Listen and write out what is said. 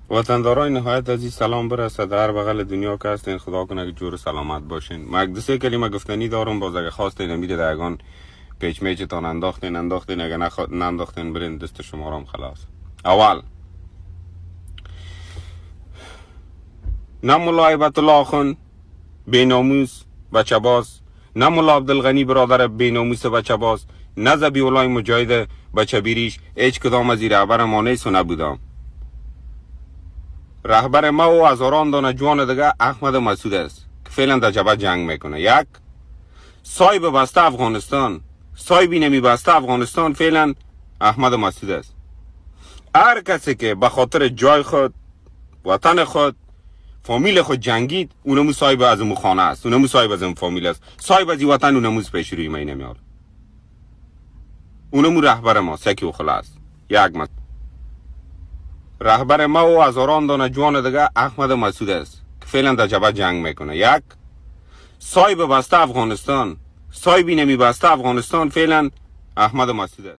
وطندارای نهایت عزیز سلام برسه در بغل دنیا که هستین. خدا کنه که جور سلامت باشین. ما یک دو سه کلمه گفتنی دارم، باز اگه خواستین امید دگان پیچ میچتان انداختین اگه ننداختین برین دست شما رام خلاص. اول نه ملا هیبت الله آخوند بیناموس بچه باز، نه ملا عبدالغنی برادر بیناموس بچه باز، نه ذبیح الله مجاهد بچه بیریش، هیچ کدام از رهبر ما نیست و نبودم. رهبر ما و هزاران دانه جوان دیگه احمد مسعود است که فعلا در جبهه جنگ میکنه. یک صاحب بسته افغانستان، صاحب نمی بسته افغانستان فعلا احمد مسعود است. هر کسی که به خاطر جای خود، وطن خود، فامیل خود جنگید، اونمو صاحب از اون خانه است، اونمو صاحب از اون فامیل است، صاحب از این وطن اونمو پیش روی می نمیاد. اونمو رهبر ما سکی و خلاص. یک رهبر ما و هزاران دانه جوان دیگه احمد مسعود است که فعلا در جبهه جنگ میکنه. یک صاحب بسته افغانستان، صاحب نمی بسته افغانستان فعلا احمد مسعود است.